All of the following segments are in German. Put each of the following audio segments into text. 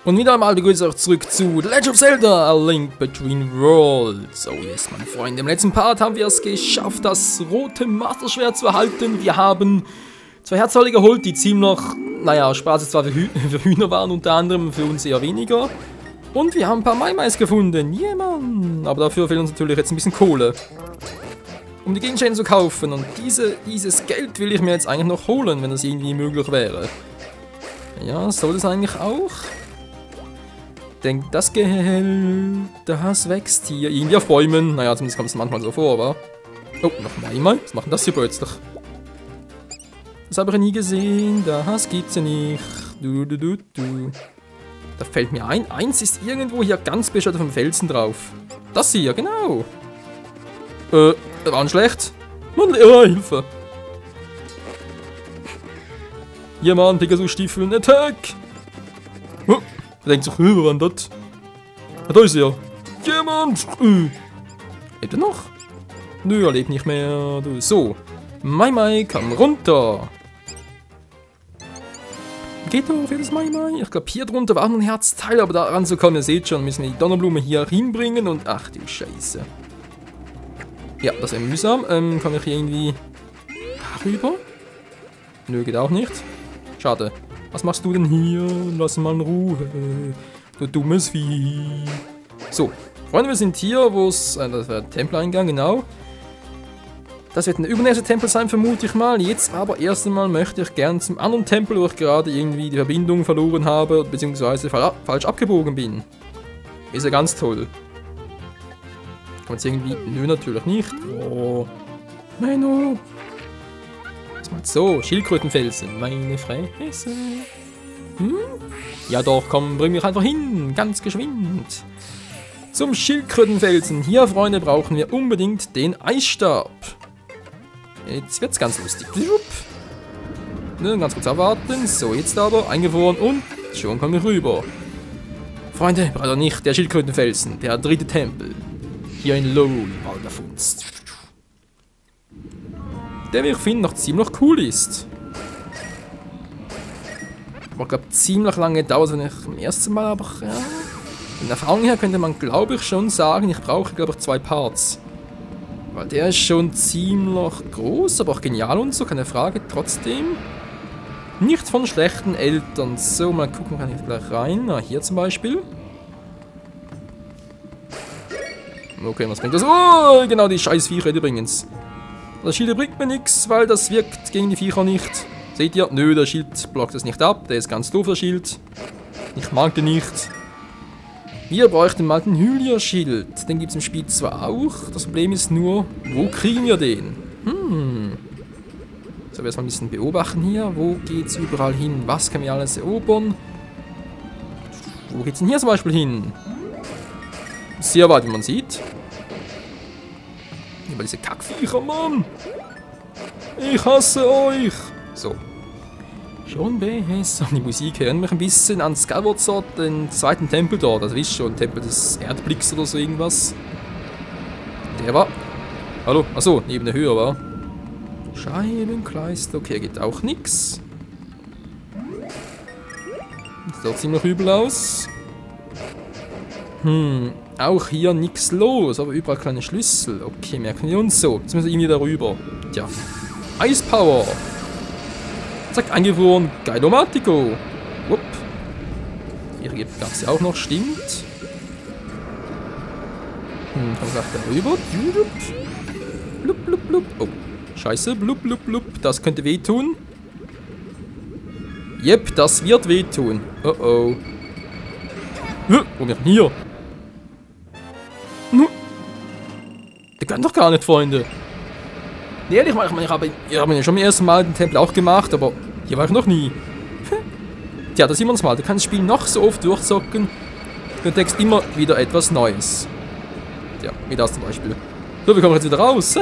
Und wieder einmal begrüße ich euch zurück zu The Legend of Zelda, A Link Between Worlds. Oh yes, meine Freunde, im letzten Part haben wir es geschafft, das rote Masterschwert zu erhalten. Wir haben 2 Herzteile geholt, die ziemlich, naja, Spaß ist zwar für Hühner waren, unter anderem für uns eher weniger. Und wir haben ein paar Maimais gefunden, yeah, Mann. Aber dafür fehlt uns natürlich jetzt ein bisschen Kohle, um die Gegenstände zu kaufen. Und dieses Geld will ich mir jetzt eigentlich noch holen, wenn das irgendwie möglich wäre. Ja, soll es eigentlich auch? Denkt, das Geld, das wächst hier irgendwie auf Bäumen. Naja, zumindest kommt es manchmal so vor, aber... Oh, noch einmal. Was macht denn das hier plötzlich? Das habe ich nie gesehen. Das gibt's ja nicht. Da fällt mir ein, eins ist irgendwo hier ganz bestimmt auf dem Felsen drauf. Das hier, genau. Das war nicht schlecht. Mann, Hilfe. Hier, Mann, Pegasus-Stiefeln, Attack! Er denkt sich, wo war denn das? Ah, da ist er. Jemand! Lebt er noch? Nö, er lebt nicht mehr. So. Maimai, komm runter. Geht doch, wer ist Maimai? Ich glaube, hier drunter war noch ein Herzteil, aber da ranzukommen, ihr seht schon, müssen wir die Donnerblume hier hinbringen und ach du Scheiße. Ja, das ist mühsam. Kann ich hier irgendwie darüber? Nö, geht auch nicht. Schade. Was machst du denn hier? Lass mal in Ruhe. Du dummes Vieh. So, Freunde, wir sind hier, wo es... das war der Tempeleingang, genau. Das wird ein übernächster Tempel sein, vermute ich mal. Jetzt aber erst einmal möchte ich gern zum anderen Tempel, wo ich gerade irgendwie die Verbindung verloren habe, beziehungsweise falsch abgebogen bin. Ist ja ganz toll. Kann man jetzt irgendwie... Nö, natürlich nicht. Oh. Menno. So, Schildkrötenfelsen, meine Fresse. Ja doch, komm, bring mich einfach hin, ganz geschwind. Zum Schildkrötenfelsen. Hier, Freunde, brauchen wir unbedingt den Eisstab. Jetzt wird's ganz lustig. Ne, ganz kurz abwarten. So, jetzt aber, eingefroren und schon kommen wir rüber. Freunde, braucht nicht der Schildkrötenfelsen, der 3. Tempel. Hier in Lowell, Walderfunst. Der, wie ich finde, noch ziemlich cool ist. Aber ich glaube, ziemlich lange dauert, wenn ich beim ersten Mal, aber ja. Von der Erfahrung her könnte man, glaube ich, schon sagen, ich brauche, glaube ich, 2 Parts. Weil der ist schon ziemlich groß, aber auch genial und so, keine Frage, trotzdem. Nicht von schlechten Eltern. So, mal gucken, kann ich gleich rein. Na, hier zum Beispiel. Okay, was bringt das? Oh, genau, die scheiß Viecher übrigens. Das Schild bringt mir nichts, weil das wirkt gegen die Viecher nicht. Seht ihr? Nö, der Schild blockt das nicht ab. Der ist ganz doof, der Schild. Ich mag den nicht. Wir bräuchten mal den Hylia-Schild. Den gibt es im Spiel zwar auch. Das Problem ist nur, wo kriegen wir den? So, wir erstmal ein bisschen beobachten hier. Wo geht's überall hin? Was können wir alles erobern? Wo geht's denn hier zum Beispiel hin? Sehr weit, wie man sieht. Über diese Kackviecher, Mann! Ich hasse euch! So. Schon besser. Die Musik erinnert mich ein bisschen an Skyward Sword, den 2. Tempel dort. Also wisst schon, Tempel des Erdblicks oder so irgendwas. Der war... Hallo? Achso, neben der Höhe war. Scheibenkleister. Okay, geht auch nix. Sieht doch ziemlich übel aus. Auch hier nichts los, aber überall kleine Schlüssel. Okay, merken wir uns so. Jetzt müssen wir irgendwie darüber. Tja. Eispower. Zack, eingefroren. Geilomatico. Wupp. Hier gab es ja auch noch, stimmt. Kommen wir gleich darüber. Blub, blub, blub. Oh, scheiße. Blub, blub, blub. Das könnte wehtun. Jep, das wird wehtun. Oh oh. Wo wir denn hier? Der kann doch gar nicht, Freunde. Nee, ehrlich, ich habe ja schon beim ersten Mal den Tempel auch gemacht, aber hier war ich noch nie. Tja, da sieht man es mal. Du kannst das Spiel noch so oft durchzocken. Du entdeckst immer wieder etwas Neues. Tja, wie das zum Beispiel. So, wir kommen jetzt wieder raus.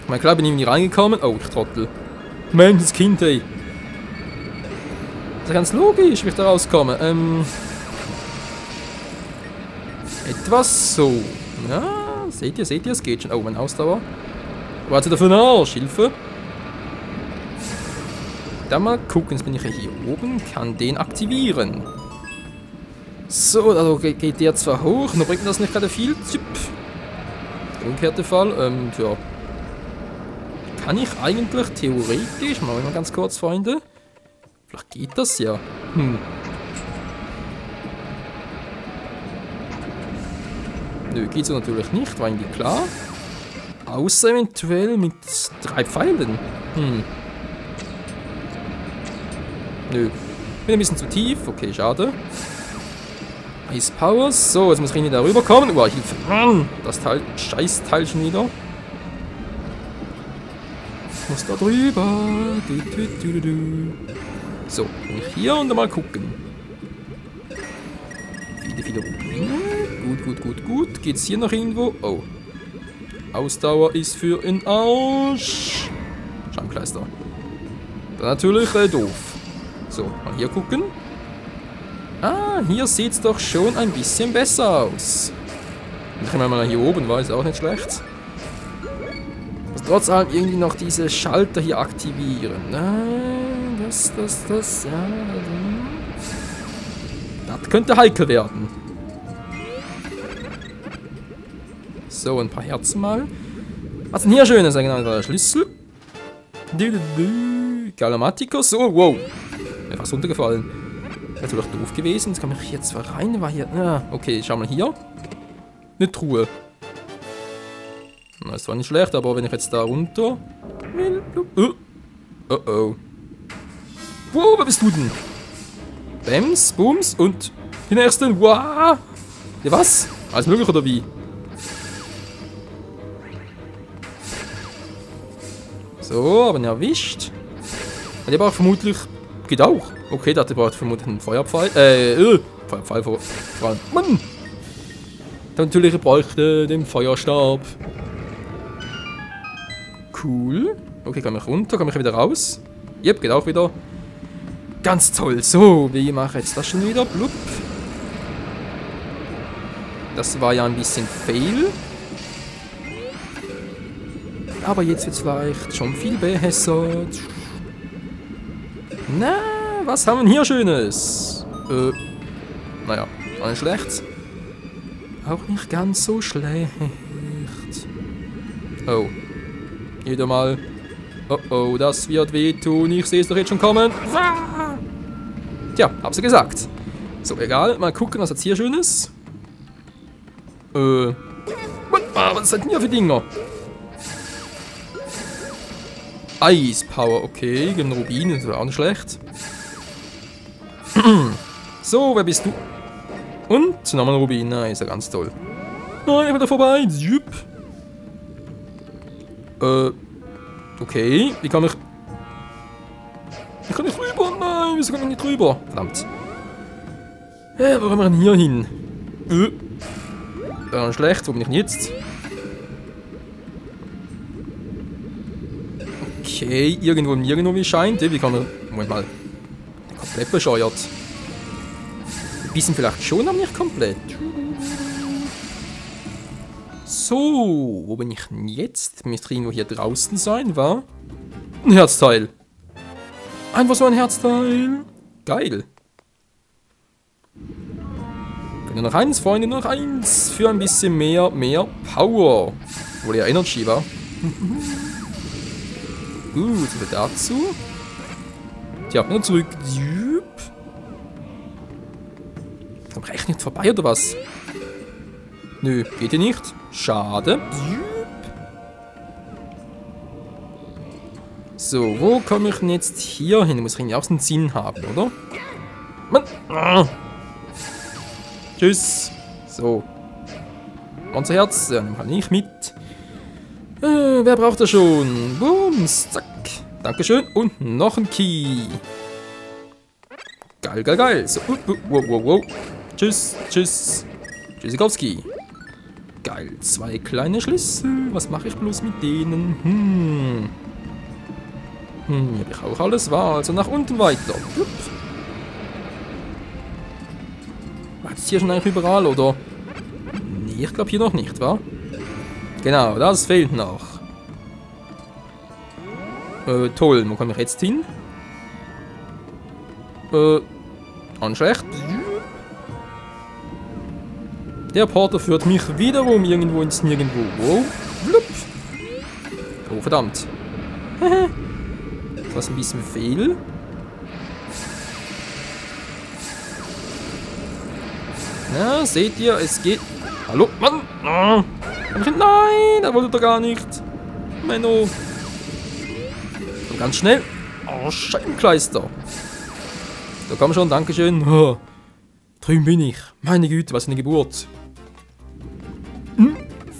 Ich meine, klar bin ich nie reingekommen. Oh, ich Trottel. Mensch, das Kind, ey. Das ist ja ganz logisch, wie ich da rauskomme. Etwas so. Ja, seht ihr, es geht schon. Oh, meine Ausdauer. Warte dafür nach, Hilfe. Dann mal gucken, jetzt bin ich ja hier oben, kann den aktivieren. So, also geht der zwar hoch, nur bringt das nicht gerade viel. Zip. Umgekehrte Fall, ja. Kann ich eigentlich theoretisch, machen wir mal ganz kurz, Freunde. Vielleicht geht das ja. Nö, geht so natürlich nicht, war irgendwie klar. Außer eventuell mit 3 Pfeilen. Nö. Bin ein bisschen zu tief. Okay, schade. Ice Power. So, jetzt muss ich irgendwie da rüberkommen. Hilfe. Mann, das Teil, scheiß Teil schon wieder. Ich muss da drüber. So, bin ich hier und mal gucken. Viele Rubine. Gut. Geht's hier noch irgendwo? Oh. Ausdauer ist für den Arsch. Scheibenkleister. Dann natürlich doof. So, mal hier gucken. Ah, hier sieht's doch schon ein bisschen besser aus. Wenn ich mal hier oben war, ist auch nicht schlecht. Muss trotz allem irgendwie noch diese Schalter hier aktivieren. Das, ja. Das könnte heikel werden. So, ein paar Herzen mal. Was denn hier Schönes? Ein genannter Schlüssel. Galamatiker. So, wow. Mir fast runtergefallen. Das wäre doch doof gewesen. Jetzt kann ich hier zwar rein, war hier. Okay, schau mal hier. Eine Truhe. Das war nicht schlecht, aber wenn ich jetzt da runter will. Oh. Wow, wer bist du denn? Bams, Bums und die nächsten. Wow. Ja, was? Alles möglich oder wie? So, aber ihn erwischt. Der braucht vermutlich. Geht auch. Okay, der braucht vermutlich einen Feuerpfeil. Feuerpfeil vor allem. Mann! Der natürlich bräuchte den Feuerstab. Cool. Okay, kann ich runter, kann ich wieder raus. Yep, geht auch wieder. Ganz toll. So, wie mache ich jetzt das schon wieder? Blub. Das war ja ein bisschen fail. Aber jetzt wird es vielleicht schon viel besser. Na, was haben wir hier Schönes? Naja, auch nicht schlecht. Auch nicht ganz so schlecht. Oh. Wieder mal. Oh, das wird wehtun. Ich sehe es doch jetzt schon kommen. Tja, hab's ja gesagt. So, egal. Mal gucken, was jetzt hier Schönes. Was sind denn hier für Dinger? Ice Power, okay, gegen Rubin, das wäre auch nicht schlecht. So, wer bist du? Und nochmal ein Rubin, na, ist ja ganz toll. Nein, ich bin da vorbei. Jupp. Okay, wie kann ich... Ich kann nicht rüber, nein, wieso kann ich nicht rüber? Verdammt. Wo kommen wir denn hier hin? Das ist schlecht, wo bin ich denn jetzt? Okay, irgendwo nirgendwo wie scheint. Wie kann man... Moment mal. Komplett bescheuert. Ein bisschen vielleicht schon, aber nicht komplett. So, wo bin ich denn jetzt? Müsste irgendwo hier draußen sein, war? Ein Herzteil. Einfach so ein Herzteil. Geil. Nur noch eins, Freunde, nur noch eins. Für ein bisschen mehr Power. Obwohl ja Energy war. Gut, so viel dazu. Tja, wieder zurück. Dann reicht nicht vorbei, oder was? Nö, geht hier nicht. Schade. So, wo komme ich denn jetzt hier hin? Muss irgendwie auch einen Sinn haben, oder? Mann. Tschüss. So. Unser Herz, nehmen wir nicht mit. Wer braucht das schon? Bums, zack. Dankeschön. Und noch ein Key. Geil. So, wow. Tschüss. Tschüssikowski. Geil. 2 kleine Schlüssel. Was mache ich bloß mit denen? Hier habe ich auch alles. War also nach unten weiter. War jetzt hier schon eigentlich überall, oder? Nee, ich glaube hier noch nicht, wa? Genau, das fehlt noch. Toll, wo komme ich jetzt hin? Anschlecht. Der Porter führt mich wiederum irgendwo ins Nirgendwo. Wow. Blub. Oh, verdammt. Was ein bisschen viel. Na, seht ihr, es geht... Hallo, Mann! Oh. Nein, er wollte doch gar nicht. Menno. So, ganz schnell. Oh, Scheibenkleister. So, komm schon, dankeschön. Oh, drüben bin ich. Meine Güte, was für eine Geburt.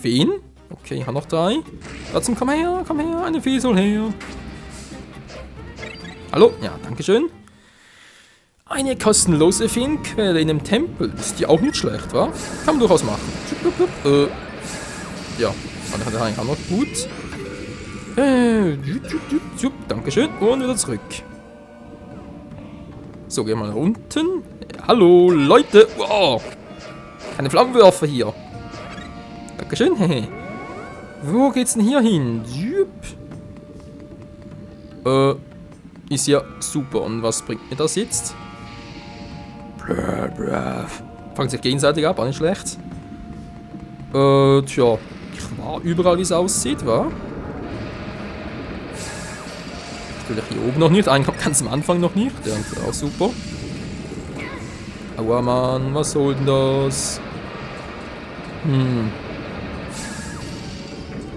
Feen? Okay, ich habe noch 3. Trotzdem, komm her, eine Fee soll her. Hallo? Ja, dankeschön. Eine kostenlose Feenquelle in einem Tempel. Ist die auch nicht schlecht, wa? Kann man durchaus machen. Ja, das hat eigentlich auch noch gut. Dankeschön. Und wieder zurück. So, gehen wir mal nach unten. Hallo, Leute. Wow. Keine Flammenwerfer hier. Dankeschön. Wo geht's denn hier hin? Ist ja super. Und was bringt mir das jetzt? Fangen sich gegenseitig ab, auch nicht schlecht. Tja. Ich war überall, wie es aussieht, wa? Natürlich hier oben noch nicht, eigentlich ganz am Anfang noch nicht. Der ist auch super. Aua, Mann, was soll denn das?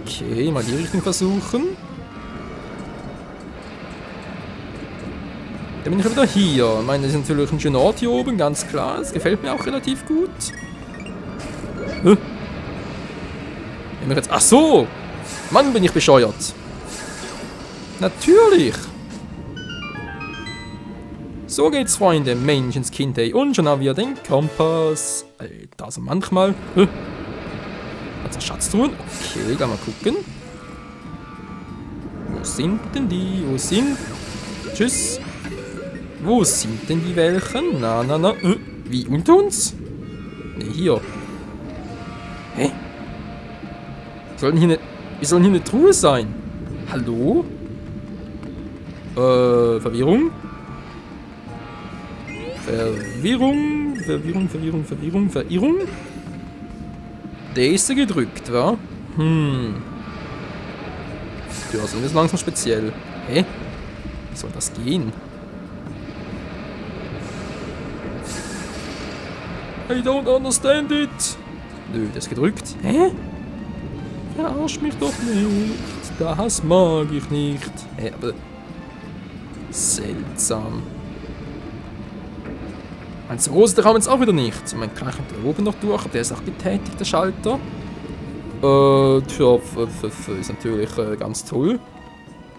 Okay, mal die Richtung versuchen. Dann bin ich wieder hier. Ich meine, das ist natürlich ein schöner Ort hier oben, ganz klar. Das gefällt mir auch relativ gut. Jetzt... Ach so! Mann, bin ich bescheuert. Natürlich! So geht's, Freunde. Menschenskind, ey. Und schon haben wir den Kompass. Alter, also manchmal... Also Schatztruhen. Okay, gehen wir mal gucken. Wo sind denn die? Wo sind... Tschüss. Wo sind denn die welchen? Na. Wie, unter uns? Ne, hier. Hä? Wie soll hier eine Truhe sein? Hallo? Verwirrung? Verirrung? Der ist gedrückt, wa? Ja, so ist langsam speziell. Hä? Wie soll das gehen? I don't understand it. Nö, der ist gedrückt. Hä? Verarsch mich doch nicht. Das mag ich nicht. Hä, aber... Seltsam. Mein so groß, der kann man jetzt auch wieder nicht. Ich meine, klar, kommt da oben noch durch, aber der ist auch betätigt, der Schalter. Tja, ist natürlich ganz toll.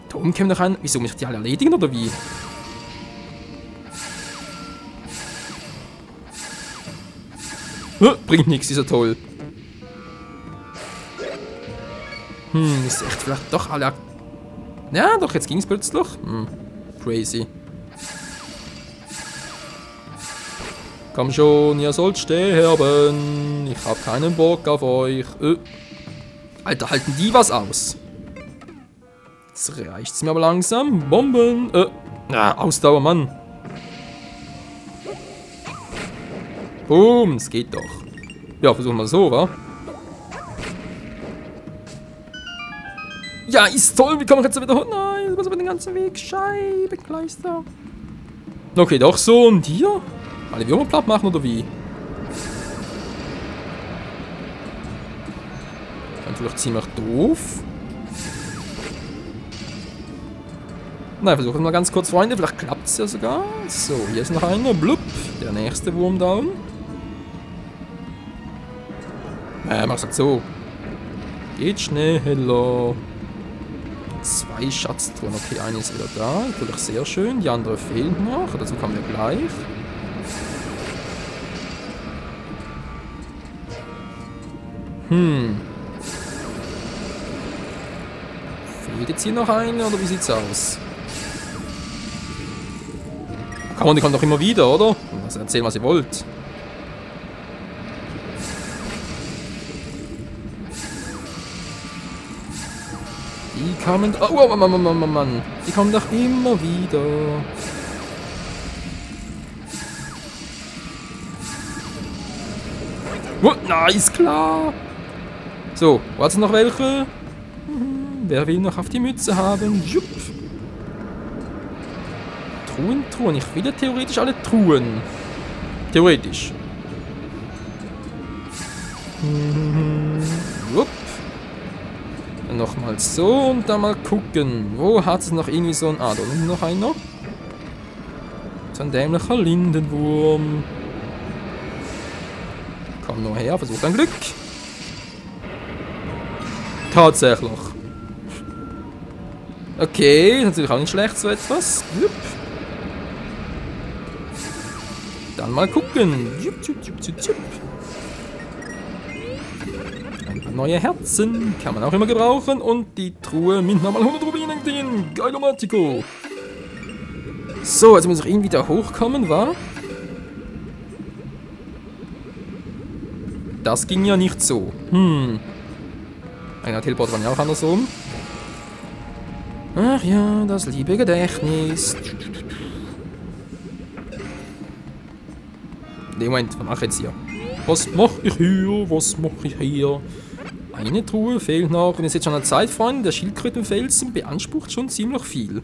Da oben kommen noch ein... Wieso muss ich die alle erledigen, oder wie? Bringt nichts, ist ja toll. Ist echt vielleicht doch alle... Ja, doch, jetzt ging's plötzlich. Crazy. Komm schon, ihr sollt sterben. Ich hab keinen Bock auf euch. Alter, halten die was aus? Jetzt reicht's mir aber langsam. Bomben. Ausdauer, Mann. Boom, es geht doch. Ja, versuchen wir so, wa? Ja, ist toll. Wie komme ich jetzt wieder hoch? Nein, das muss aber den ganzen Weg. Scheibenkleister. Okay, doch so. Und hier? Alle Würmer platt machen, oder wie? Natürlich ziemlich doof. Nein, versuchen wir mal ganz kurz, Freunde. Vielleicht klappt es ja sogar. So, hier ist noch einer. Blub. Der nächste Wurm down. Mach sagt so. Geht schneller. 2 Schatztruhen. Okay, eine ist wieder da. Natürlich sehr schön. Die andere fehlt noch. Dazu kommen wir gleich. Fehlt jetzt hier noch eine, oder wie sieht's aus? Komm, die kommt doch immer wieder, oder? Also erzählen, was ihr wollt. Die kommen... Oh, Mann. Die kommen doch immer wieder. Oh, nice, klar. So, warte noch welche? Wer will noch auf die Mütze haben? Jupp. Truhen, Truhen. Ich will ja theoretisch alle Truhen. Theoretisch. Jupp. Dann nochmal so und dann mal gucken. Wo hat es noch irgendwie so ein... Ah, da unten noch einer. So ein dämlicher Lindenwurm. Komm nur her, versuch dein Glück. Tatsächlich. Okay, natürlich auch nicht schlecht, so etwas. Jupp. Dann mal gucken. Jupp, jupp, jupp, jupp, jupp. Ein paar neue Herzen kann man auch immer gebrauchen. Und die Truhe mit nochmal 100 Rubinen drin. Geilomatico. So, jetzt muss ich irgendwie da hochkommen, wa? Das ging ja nicht so. Einer Teleport war ja auch andersrum. Ach ja, das liebe Gedächtnis. Nee, Moment, was mache ich jetzt hier? Was mache ich hier? Was mache ich hier? Eine Truhe fehlt noch. Und ihr seht schon an der Zeit, Freunde, der Schildkrötenfelsen beansprucht schon ziemlich viel.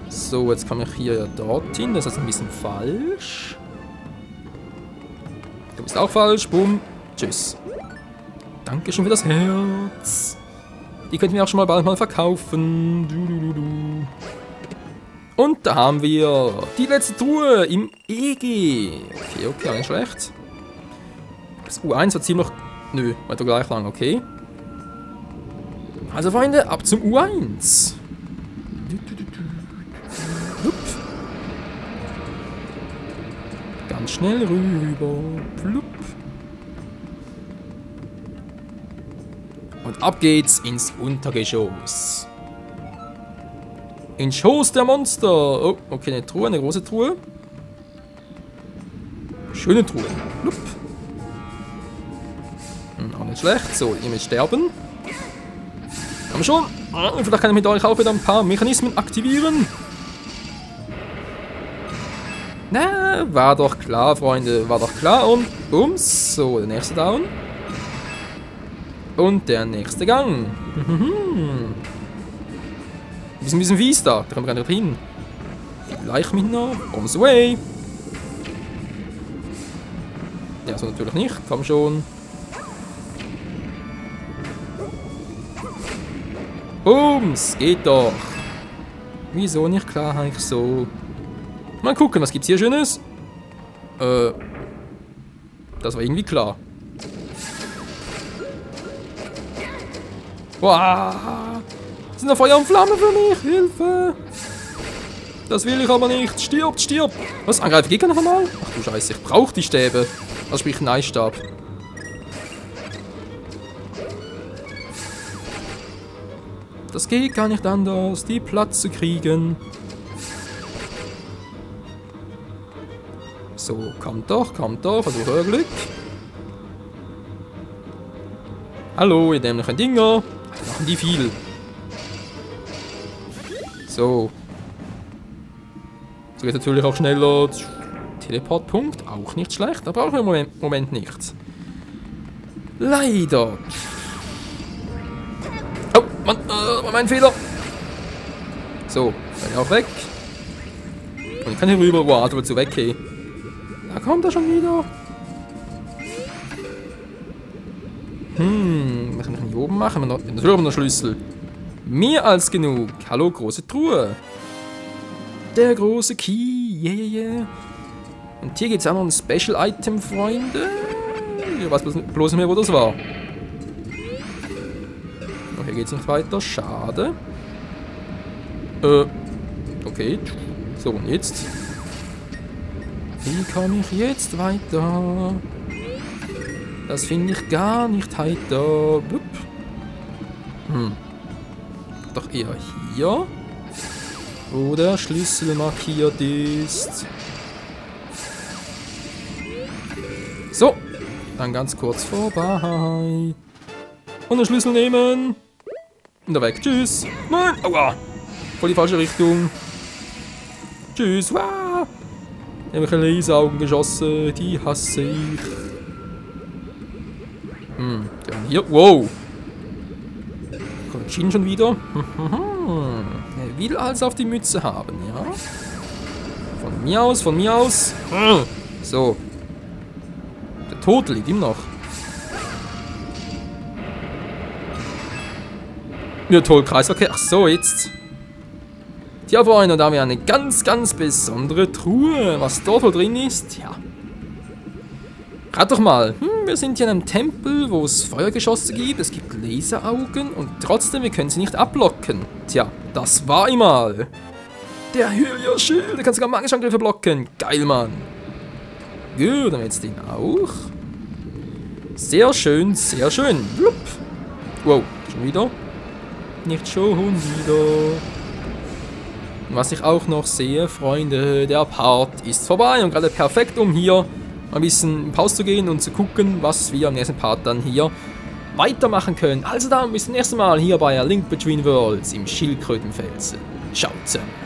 So, jetzt komme ich hier dorthin. Das ist ein bisschen falsch. Du bist auch falsch. Bumm. Tschüss. Dankeschön für das Herz. Die könnten wir auch schon mal bald mal verkaufen. Und da haben wir die letzte Truhe im EG. Okay, okay, nicht schlecht. Das U1 war ziemlich... Nö, weiter gleich lang, okay. Also Freunde, ab zum U1. Ganz schnell rüber. Plupp. Und ab geht's ins Untergeschoss. In Schoß der Monster. Oh, okay, eine Truhe, eine große Truhe. Schöne Truhe. Plupp. Auch nicht schlecht. So, ihr müsst sterben. Komm schon. Vielleicht kann ich mit euch auch wieder ein paar Mechanismen aktivieren. Na, war doch klar, Freunde. War doch klar. Und bums. So, der nächste Down. Und der nächste Gang. Ein bisschen fies da. Da kommen wir gar nicht hin. Vielleicht mit einer Bombs away. Ja, so natürlich nicht. Komm schon. Bums. Geht doch. Wieso nicht klar eigentlich so? Mal gucken, was gibt's hier Schönes? Das war irgendwie klar. Wow. Sind da Feuer und Flamme für mich? Hilfe! Das will ich aber nicht. Stirbt, stirbt! Was? Angreifen Gegner noch einmal? Ach du Scheiße, ich brauche die Stäbe. Also sprich einen Eisstab. Das geht gar nicht anders, die Platz zu kriegen. So, kommt doch, versuch euer Glück. Hallo, ihr dämlichen Dinger. Machen die viel. So. So geht natürlich auch schneller. Teleportpunkt, auch nicht schlecht. Da brauchen wir im Moment nichts. Leider. Oh, Mann, mein Fehler. So, bin ich auch weg. Und ich kann hier rüber. Wow, du willst so weg, hey. Da kommt er schon wieder. Was kann ich hier oben machen? Natürlich haben wir noch Schlüssel. Mehr als genug. Hallo, große Truhe. Der große Key. Yeah. Und hier gibt es auch noch ein Special Item, Freunde. Ich weiß bloß nicht mehr, wo das war. Oh, hier geht es nicht weiter. Schade. Okay. So, und jetzt? Wie komme ich jetzt weiter? Das finde ich gar nicht heiter. Blub. Doch eher hier. Wo der Schlüssel markiert ist. So. Dann ganz kurz vorbei. Und den Schlüssel nehmen. Und da weg. Tschüss. Nein. Aua. Voll die falsche Richtung. Tschüss. Wow. Irgendwelche Laseraugen geschossen, die hasse ich. Hier, wow. Kommt Shin schon wieder. Er will alles auf die Mütze haben, ja. Von mir aus, von mir aus. So. Der Tote liegt ihm noch. Ja, toll, Kreisverkehr. Ach so, jetzt. Tja, Freunde, da haben wir eine ganz, ganz besondere Truhe. Was dort wohl drin ist, ja. Rat doch mal. Wir sind hier in einem Tempel, wo es Feuergeschosse gibt. Es gibt Laseraugen und trotzdem, wir können sie nicht ablocken. Tja, das war einmal. Der Hylia-Schild, der kann sogar magische Angriffe blocken. Geil, Mann. Gut, dann haben wir jetzt den auch. Sehr schön, sehr schön. Blub. Wow, schon wieder? Nicht schon wieder. Was ich auch noch sehe, Freunde, der Part ist vorbei und gerade perfekt, um hier ein bisschen in Pause zu gehen und zu gucken, was wir im nächsten Part dann hier weitermachen können. Also dann bis zum nächsten Mal hier bei A Link Between Worlds im Schildkrötenfelsen. Ciao zusammen.